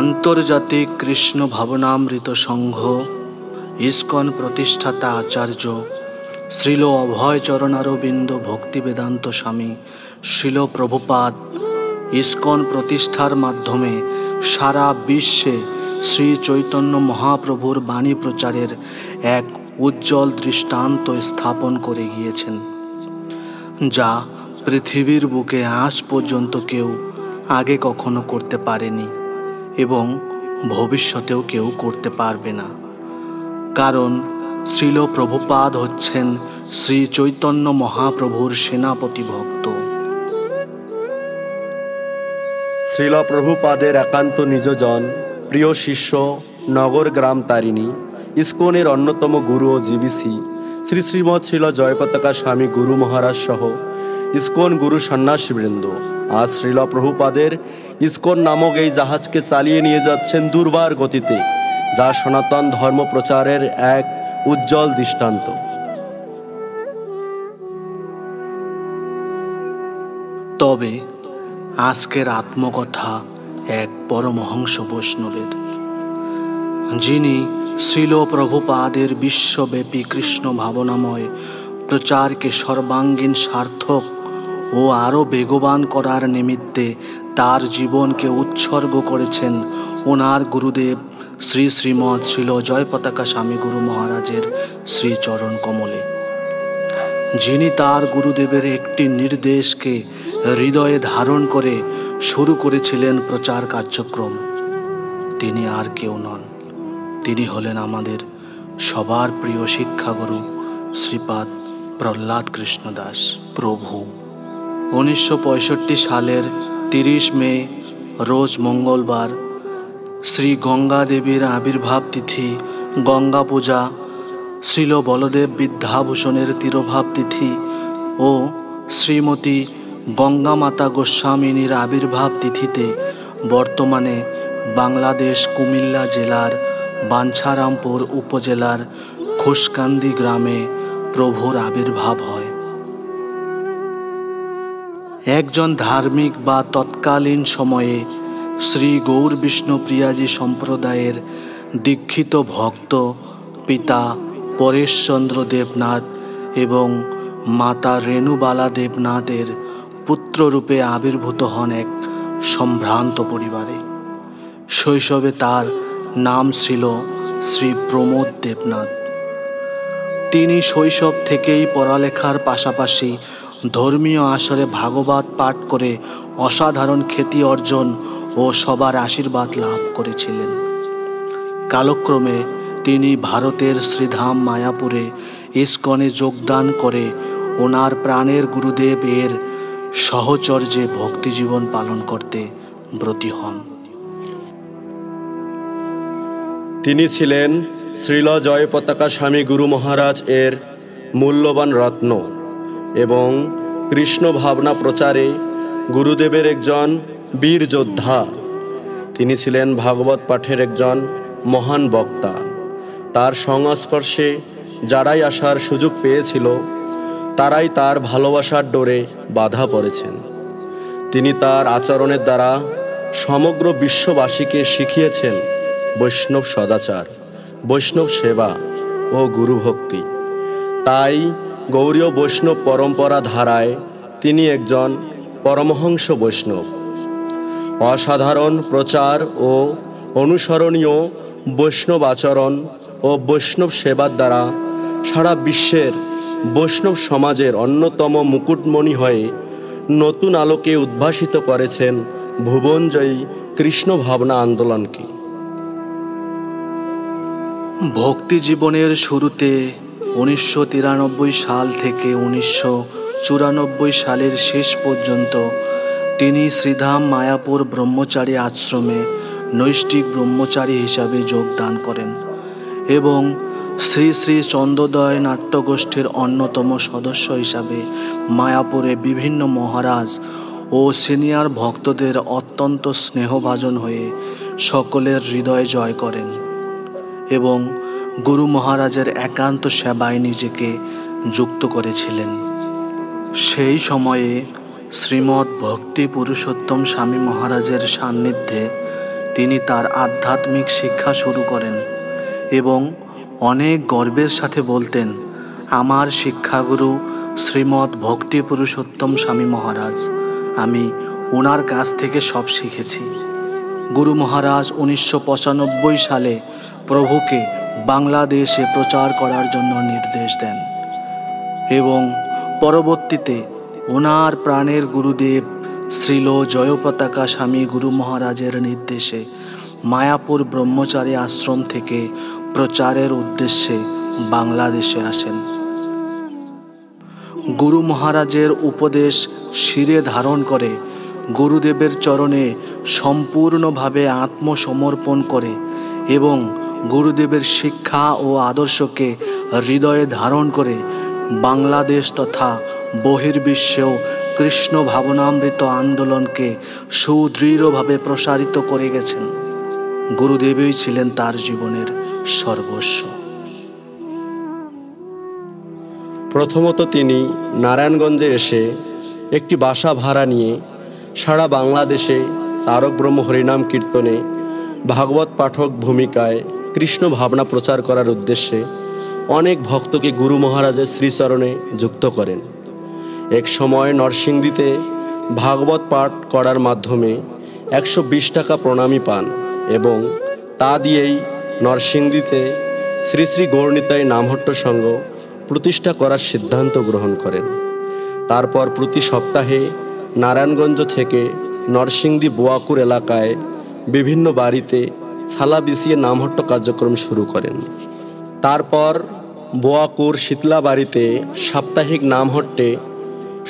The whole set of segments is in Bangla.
আন্তর্জাতিক কৃষ্ণ ভাবনামৃত সংঘ ইসকন প্রতিষ্ঠাতা আচার্য শ্রীল অভয়চরণারবিন্দ ভক্তিবেদান্ত স্বামী শ্রীল প্রভুপাদ ইসকন প্রতিষ্ঠার মাধ্যমে সারা বিশ্বে শ্রী চৈতন্য মহাপ্রভুর বাণী প্রচারের এক উজ্জ্বল দৃষ্টান্ত স্থাপন করে গিয়েছেন, যা পৃথিবীর বুকে আজ পর্যন্ত কেউ আগে কখনো করতে পারেনি এবং ভবিষ্যতেও কেউ করতে পারবে না। কারণ শ্রীল প্রভুপাদ হচ্ছেন শ্রী চৈতন্য মহাপ্রভুর সেনাপতি ভক্ত। শ্রীল প্রভুপাদের একান্ত নিজজন, প্রিয় শিষ্য, নগর গ্রাম তারিণী ইসকনের অন্যতম গুরু ও জিবিসি শ্রী শ্রীমৎ শ্রীল জয়পতাকা স্বামী গুরু মহারাজ সহ ইসকন গুরু সন্ন্যাসীবৃন্দ আজ শ্রীল প্রভুপাদের ইসকন নামক এই জাহাজকে চালিয়ে নিয়ে যাচ্ছেন দুর্বার গতিতে, যা সনাতন ধর্ম প্রচারের এক উজ্জ্বল দৃষ্টান্ত। তবে আজকের আত্মকথা এক পরমহংস বৈষ্ণবের, যিনি শ্রীল প্রভুপাদের বিশ্বব্যাপী কৃষ্ণ ভাবনাময় প্রচারকে সর্বাঙ্গীন সার্থক ও আরও বেগবান করার নিমিত্তে তার জীবনকে উৎসর্গ করেছেন ওনার গুরুদেব শ্রী শ্রীমৎ শ্রীল জয়পতাকা স্বামী গুরু মহারাজের শ্রীচরণ কমলে, যিনি তার গুরুদেবের একটি নির্দেশকে হৃদয়ে ধারণ করে শুরু করেছিলেন প্রচার কার্যক্রম। তিনি আর কেউ নন, তিনি হলেন আমাদের সবার প্রিয় শিক্ষাগুরু শ্রীপাদ প্রহ্লাদ কৃষ্ণ দাস প্রভু। 1965 সালের 30 মে রোজ মঙ্গলবার শ্রী গঙ্গা দেবীর আবির্ভাব তিথি, গঙ্গা পূজা, শ্রীল বলদেব বিদ্যাভূষণের তিরোভাব তিথি ও শ্রীমতী গঙ্গা মাতা গোস্বামিনীর আবির্ভাব তিথিতে বর্তমানে বাংলাদেশ কুমিল্লা জেলার বাঞ্ছারামপুর উপজেলার ঘোষকান্দি গ্রামে প্রভুর আবির্ভাব হয়। একজন ধার্মিক বা তৎকালীন সময়ে শ্রী গৌর বিষ্ণুপ্রিয়াজি সম্প্রদায়ের দীক্ষিত ভক্ত পিতা পরেশচন্দ্র দেবনাথ এবং মাতা রেণুবালা দেবনাথের পুত্ররূপে আবির্ভূত হন এক সম্ভ্রান্ত পরিবারে। শৈশবে তার নাম ছিল শ্রী প্রমোদ দেবনাথ। তিনি শৈশব থেকেই পড়ালেখার পাশাপাশি ধর্মীয় আসরে ভাগবত পাঠ করে অসাধারণ খ্যাতি অর্জন ও সবার আশীর্বাদ লাভ করেছিলেন। কালক্রমে তিনি ভারতের শ্রীধাম মায়াপুরে ইসকনে যোগদান করে ওনার প্রাণের গুরুদেব এর সহচর্যে ভক্তিজীবন পালন করতে ব্রতী হন। তিনি ছিলেন শ্রীল জয়পতাকা স্বামী গুরু মহারাজ এর মূল্যবান রত্ন এবং কৃষ্ণ ভাবনা প্রচারে গুরুদেবের একজন বীর যোদ্ধা। তিনি ছিলেন ভাগবত পাঠের একজন মহান বক্তা। তার সংস্পর্শে যারাই আসার সুযোগ পেয়েছিল, তারাই তার ভালোবাসার ডোরে বাধা পড়েছেন। তিনি তার আচরণের দ্বারা সমগ্র বিশ্ববাসীকে শিখিয়েছেন বৈষ্ণব সদাচার, বৈষ্ণব সেবা ও গুরুভক্তি। তাই গৌড়ীয় বৈষ্ণব পরম্পরা ধারায় তিনি একজন পরমহংস বৈষ্ণব। অসাধারণ প্রচার ও অনুসরণীয় বৈষ্ণব আচরণ ও বৈষ্ণব সেবার দ্বারা সারা বিশ্বের বৈষ্ণব সমাজের অন্যতম মুকুটমণি হয়ে নতুন আলোকে উদ্ভাসিত করেছেন ভুবনজয়ী কৃষ্ণ ভাবনা আন্দোলনকে। ভক্তি জীবনের শুরুতে 1993 সাল থেকে 1994 সালের শেষ পর্যন্ত তিনি শ্রীধাম মায়াপুর ব্রহ্মচারী আশ্রমে নৈষ্ঠিক ব্রহ্মচারী হিসাবে যোগদান করেন এবং শ্রী শ্রী চন্দ্রোদয় নাট্যগোষ্ঠীর অন্যতম সদস্য হিসাবে মায়াপুরে বিভিন্ন মহারাজ ও সিনিয়র ভক্তদের অত্যন্ত স্নেহভাজন হয়ে সকলের হৃদয় জয় করেন এবং গুরু মহারাজের একান্ত সেবায় নিজেকে যুক্ত করেছিলেন। সেই সময়ে শ্রীমৎ ভক্তি পুরুষোত্তম স্বামী মহারাজের সান্নিধ্যে তিনি তার আধ্যাত্মিক শিক্ষা শুরু করেন এবং অনেক গর্বের সাথে বলতেন, আমার শিক্ষাগুরু শ্রীমৎ ভক্তি পুরুষোত্তম স্বামী মহারাজ, আমি ওনার কাছ থেকে সব শিখেছি। গুরু মহারাজ 1995 সালে প্রভুকে বাংলাদেশে প্রচার করার জন্য নির্দেশ দেন এবং পরবর্তীতে ওনার প্রাণের গুরুদেব শ্রীল জয়পতাকা স্বামী গুরু মহারাজের নির্দেশে মায়াপুর ব্রহ্মচারী আশ্রম থেকে প্রচারের উদ্দেশ্যে বাংলাদেশে আসেন। গুরু মহারাজের উপদেশ শিরে ধারণ করে গুরুদেবের চরণে সম্পূর্ণভাবে আত্মসমর্পণ করে এবং গুরুদেবের শিক্ষা ও আদর্শকে হৃদয়ে ধারণ করে বাংলাদেশ তথা বহির্বিশ্বেও কৃষ্ণ ভাবনামৃত আন্দোলনকে সুদৃঢ়ভাবে প্রসারিত করে গেছেন। গুরুদেবই ছিলেন তার জীবনের সর্বস্ব। প্রথমত তিনি নারায়ণগঞ্জে এসে একটি বাসা ভাড়া নিয়ে সারা বাংলাদেশে তারক ব্রহ্ম হরিনাম কীর্তনে ভাগবত পাঠক ভূমিকায় কৃষ্ণ ভাবনা প্রচার করার উদ্দেশ্যে অনেক ভক্তকে গুরু মহারাজের শ্রীচরণে যুক্ত করেন। এক সময় নরসিংদীতে ভাগবত পাঠ করার মাধ্যমে 120 টাকা প্রণামী পান এবং তা দিয়েই নরসিংদীতে শ্রী শ্রী গৌরনিতাই নামহট্ট সংঘ প্রতিষ্ঠা করার সিদ্ধান্ত গ্রহণ করেন। তারপর প্রতি সপ্তাহে নারায়ণগঞ্জ থেকে নরসিংদী বোয়াকুর এলাকায় বিভিন্ন বাড়িতে ছালা বিছিয়ে নামহট্ট কার্যক্রম শুরু করেন। তারপর বোয়াকুর শীতলা বাড়িতে সাপ্তাহিক নামহট্টে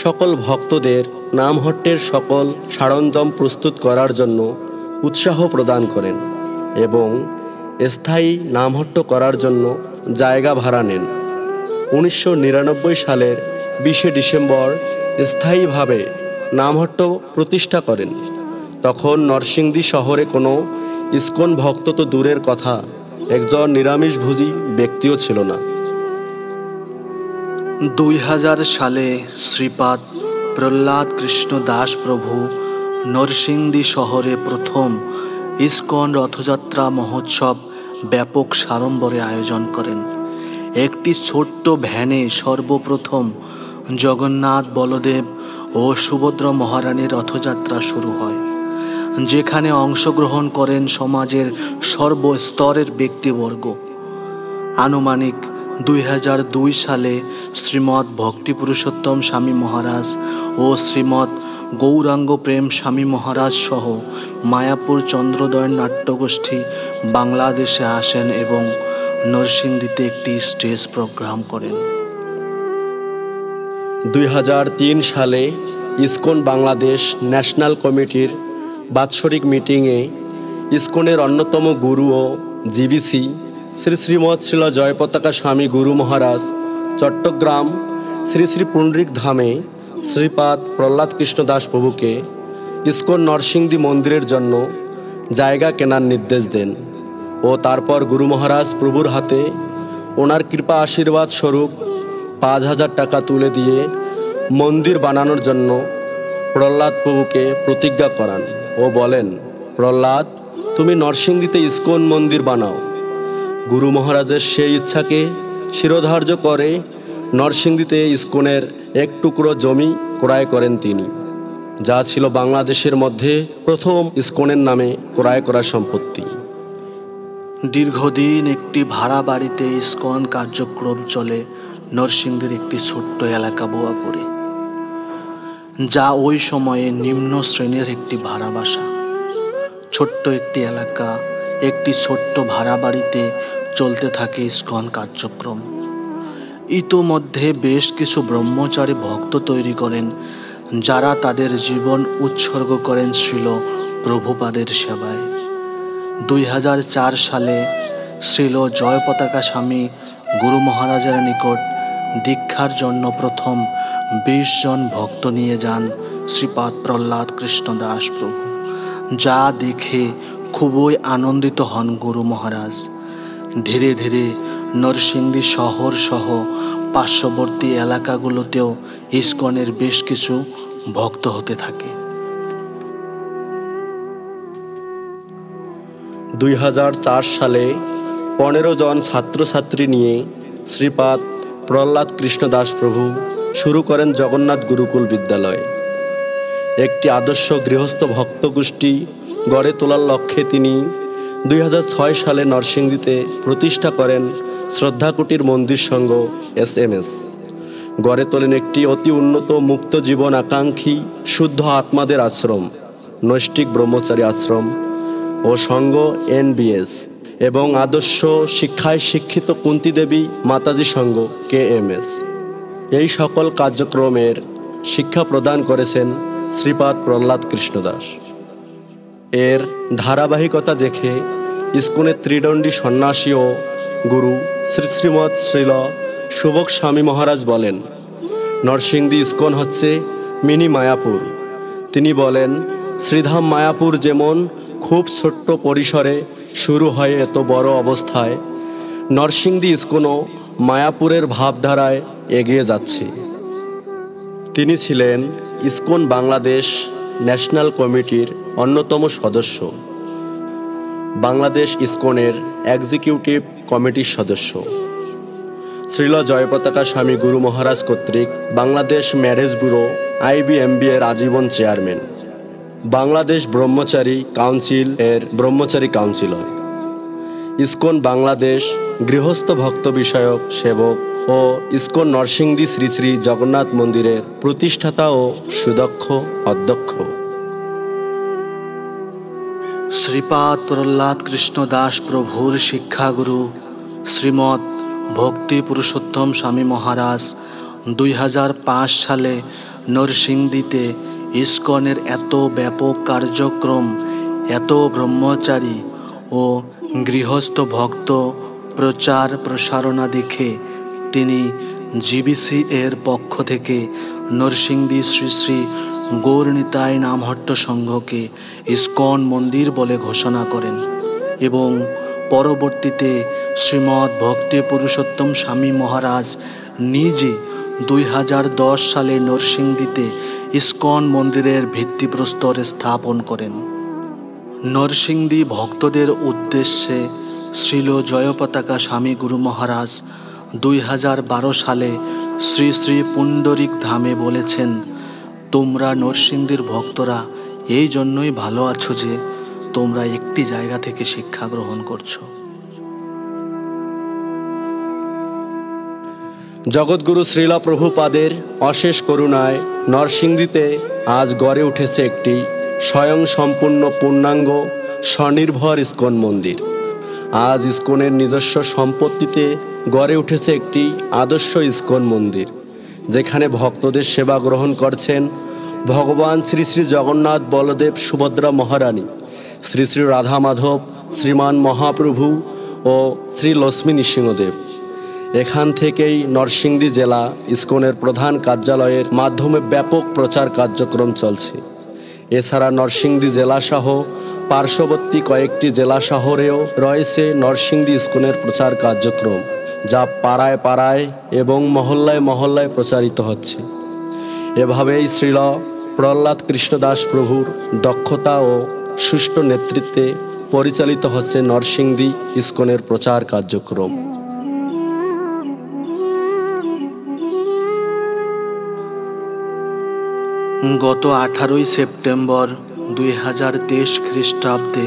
সকল ভক্তদের নামহট্টের সকল সরঞ্জাম প্রস্তুত করার জন্য উৎসাহ প্রদান করেন এবং স্থায়ী নামহট্ট করার জন্য জায়গা ভাড়া নেন। 1999 সালের 20 ডিসেম্বর স্থায়ীভাবে নামহট্ট প্রতিষ্ঠা করেন। তখন নরসিংদী শহরে কোনো ইস্কন ভক্ত তো দূরের কথা, একজন নিরামিষভোজী ব্যক্তিও ছিল না। 2000 সালে শ্রীপাদ প্রহ্লাদ কৃষ্ণ দাস প্রভু নরসিংদী শহরে প্রথম ইস্কন রথযাত্রা মহোৎসব ব্যাপক সাড়ম্বরে আয়োজন করেন। একটি ছোট্ট ভ্যানে সর্বপ্রথম জগন্নাথ, বলদেব ও সুভদ্রা মহারানীর রথযাত্রা শুরু হয়, যেখানে অংশগ্রহণ করেন সমাজের সর্বস্তরের ব্যক্তিবর্গ। আনুমানিক 2002 সালে শ্রীমৎ ভক্তি পুরুষোত্তম স্বামী মহারাজ ও শ্রীমৎ গৌরাঙ্গ প্রেম স্বামী মহারাজ সহ মায়াপুর চন্দ্রোদয় নাট্যগোষ্ঠী বাংলাদেশে আসেন এবং নরসিংদীতে একটি স্টেজ প্রোগ্রাম করেন। 2003 সালে ইস্কন বাংলাদেশ ন্যাশনাল কমিটির বাৎসরিক মিটিংয়ে ইস্কনের অন্যতম গুরু ও জিবিসি শ্রী শ্রীমৎ শ্রীল জয়পতাকা স্বামী গুরু মহারাজ চট্টগ্রাম শ্রী শ্রী পুণ্ডরিক ধামে শ্রীপাদ প্রহ্লাদ কৃষ্ণ দাস প্রভুকে ইস্কন নরসিংদী মন্দিরের জন্য জায়গা কেনার নির্দেশ দেন ও তারপর গুরু মহারাজ প্রভুর হাতে ওনার কৃপা আশীর্বাদ স্বরূপ 5000 টাকা তুলে দিয়ে মন্দির বানানোর জন্য প্রহ্লাদ প্রভুকে প্রতিজ্ঞা করান ও বলেন, প্রহ্লাদ, তুমি নরসিংদীতে ইস্কন মন্দির বানাও। গুরু মহারাজের সেই ইচ্ছাকে শিরোধার্য করে নরসিংদীতে ইস্কনের এক টুকরো জমি ক্রয় করেন তিনি, যা ছিল বাংলাদেশের মধ্যে প্রথম ইস্কনের নামে ক্রয় করা সম্পত্তি। দীর্ঘদিন একটি ভাড়া বাড়িতে ইস্কন কার্যক্রম চলে নরসিংদীর একটি ছোট্ট এলাকা বোয়াকুরে, যা ওই সময়ে নিম্ন শ্রেণীর একটি ভাড়া বাসা। ছোট্ট একটি এলাকা, একটি ছোট্ট ভাড়া বাড়িতে চলতে থাকে ইস্কন কার্যক্রম। ইতোমধ্যে বেশ কিছু ব্রহ্মচারী ভক্ত তৈরি করেন, যারা তাদের জীবন উৎসর্গ করেন শ্রীল প্রভুপাদের সেবায়। 2004 সালে শ্রীল জয়পতাকা স্বামী গুরু মহারাজের নিকট দীক্ষার জন্য প্রথম 20 জন ভক্ত নিয়ে যান শ্রীপাদ প্রহ্লাদ কৃষ্ণ দাস প্রভু, যা দেখে খুবই আনন্দিত হন গুরু মহারাজ। ধীরে ধীরে নরসিংদী শহর সহ পার্শ্ববর্তী এলাকাগুলোতেও ইস্কনের বেশ কিছু ভক্ত হতে থাকে। 2004 সালে 15 জন ছাত্রছাত্রী নিয়ে শ্রীপাদ প্রহ্লাদ কৃষ্ণ দাস প্রভু শুরু করেন জগন্নাথ গুরুকুল বিদ্যালয়। একটি আদর্শ গৃহস্থ ভক্ত গোষ্ঠী গড়ে তোলার লক্ষ্যে তিনি 2006 সালে নরসিংদীতে প্রতিষ্ঠা করেন শ্রদ্ধাকুটির মন্দির সংঘ SMS। গড়ে তোলেন একটি অতি উন্নত মুক্ত জীবন আকাঙ্ক্ষী শুদ্ধ আত্মাদের আশ্রম, নৈষ্ঠিক ব্রহ্মচারী আশ্রম ও সংঘ NBS এবং আদর্শ শিক্ষায় শিক্ষিত কুন্তী দেবী মাতাজি সংঘ KMS। এই সকল কার্যক্রমের শিক্ষা প্রদান করেছেন শ্রীপাদ প্রহ্লাদ কৃষ্ণ দাস। এর ধারাবাহিকতা দেখে ইস্কনের ত্রিদণ্ডী সন্ন্যাসী ও গুরু শ্রীমৎ শ্রীল সুবক স্বামী মহারাজ বলেন, নরসিংদী ইস্কন হচ্ছে মিনি মায়াপুর। তিনি বলেন, শ্রীধাম মায়াপুর যেমন খুব ছোট্ট পরিসরে শুরু হয়ে এত বড় অবস্থায়, নরসিংদী ইস্কনও মায়াপুরের ভাবধারায় এগিয়ে যাচ্ছে। তিনি ছিলেন ইস্কন বাংলাদেশ ন্যাশনাল কমিটির অন্যতম সদস্য, বাংলাদেশ ইস্কনের এক্সিকিউটিভ কমিটির সদস্য, শ্রীল জয়পতাকা স্বামী গুরু মহারাজ কর্তৃক বাংলাদেশ ম্যারেজ ব্যুরো IBMB এর আজীবন চেয়ারম্যান, বাংলাদেশ ব্রহ্মচারী কাউন্সিল এর ব্রহ্মচারী কাউন্সিলর, ইস্কন বাংলাদেশ গৃহস্থ ভক্ত বিষয়ক সেবক ও ইস্কন নরসিংদী শ্রী শ্রী জগন্নাথ মন্দিরের প্রতিষ্ঠাতা ও সুদক্ষ অধ্যক্ষ। শ্রীপাদ প্রহ্লাদ কৃষ্ণ দাস প্রভুর শিক্ষাগুরু শ্রীমৎ ভক্তি পুরুষোত্তম স্বামী মহারাজ 2005 সালে নরসিংদীতে ইস্কনের এত ব্যাপক কার্যক্রম, এত ব্রহ্মচারী ও গৃহস্থ ভক্ত প্রচার প্রসারণা দেখে তিনি GBC এর পক্ষ থেকে নরসিংদী শ্রী শ্রী গৌরনিতাই নামহট্ট সংঘকে ইস্কন মন্দির বলে ঘোষণা করেন এবং পরবর্তীতে শ্রীমৎ ভক্তি পুরুষোত্তম স্বামী মহারাজ নিজে 2010 সালে নরসিংদীতে ইস্কন মন্দিরের ভিত্তিপ্রস্তর স্থাপন করেন। নরসিংদী ভক্তদের উদ্দেশ্যে শ্রীল জয়পতাকা স্বামী গুরু মহারাজ 2012 সালে শ্রী শ্রী পুণ্ডরিক ধামে বলেছেন, তোমরা নরসিংদীর ভক্তরা এই জন্যই ভালো আছো যে তোমরা একটি জায়গা থেকে শিক্ষা গ্রহণ করছো। জগৎগুরু শ্রীল প্রভুপাদের অশেষ করুণায় নরসিংদীতে আজ গড়ে উঠেছে একটি স্বয়ং সম্পূর্ণ পূর্ণাঙ্গ স্বনির্ভর ইস্কন মন্দির। আজ ইস্কনের নিজস্ব সম্পত্তিতে গড়ে উঠেছে একটি আদর্শ ইস্কন মন্দির, যেখানে ভক্তদের সেবা গ্রহণ করছেন ভগবান শ্রী শ্রী জগন্নাথ বলদেব সুভদ্রা মহারানী, শ্রী শ্রী রাধা মাধব শ্রীমান মহাপ্রভু ও শ্রী লক্ষ্মী নৃসিংহদেব। এখান থেকেই নরসিংদী জেলা ইস্কনের প্রধান কার্যালয়ের মাধ্যমে ব্যাপক প্রচার কার্যক্রম চলছে। এছাড়া নরসিংদী জেলাসহ পার্শ্ববর্তী কয়েকটি জেলা শহরেও রয়েছে নরসিংদী ইস্কনের প্রচার কার্যক্রম, যা পাড়ায় পাড়ায় এবং মহল্লায় মহল্লায় প্রচারিত হচ্ছে। এভাবেই শ্রীল প্রহ্লাদ কৃষ্ণ দাস প্রভুর দক্ষতা ও সুষ্ঠু নেতৃত্বে পরিচালিত হচ্ছে নরসিংদী ইস্কনের প্রচার কার্যক্রম। গত 18 সেপ্টেম্বর 2023 খ্রিস্টাব্দে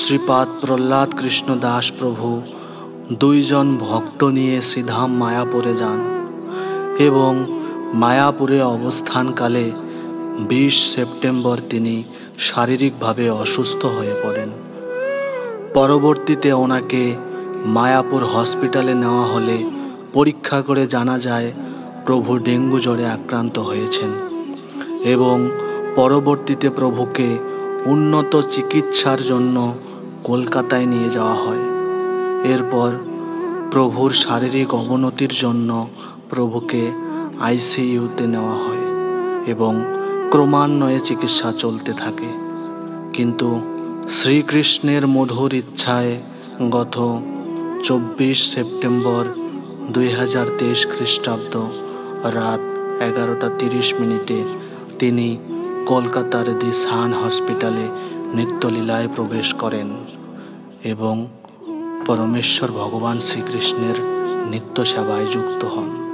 শ্রীপাদ প্রহ্লাদ কৃষ্ণ দাস প্রভু 2 জন ভক্ত নিয়ে শ্রীধাম মায়াপুরে যান এবং মায়াপুরে অবস্থানকালে 20 সেপ্টেম্বর তিনি শারীরিকভাবে অসুস্থ হয়ে পড়েন। পরবর্তীতে ওনাকে মায়াপুর হসপিটালে নেওয়া হলে পরীক্ষা করে জানা যায় প্রভু ডেঙ্গু জ্বরে আক্রান্ত হয়েছেন এবং পরবর্তীতে প্রভুকে উন্নত চিকিৎসার জন্য কলকাতায় নিয়ে যাওয়া হয়। এরপর প্রভুর শারীরিক অবনতির জন্য প্রভুকে ICUতে নেওয়া হয় এবং ক্রমান্বয়ে চিকিৎসা চলতে থাকে। কিন্তু শ্রীকৃষ্ণের মধুর ইচ্ছায় গত 24 সেপ্টেম্বর 2023 খ্রিস্টাব্দ রাত 11:30 তিনি কলকাতার দি সান হসপিটালে নিত্যলীলায় প্রবেশ করেন এবং পরমেশ্বর ভগবান শ্রীকৃষ্ণের নিত্য সেবায় যুক্ত হন।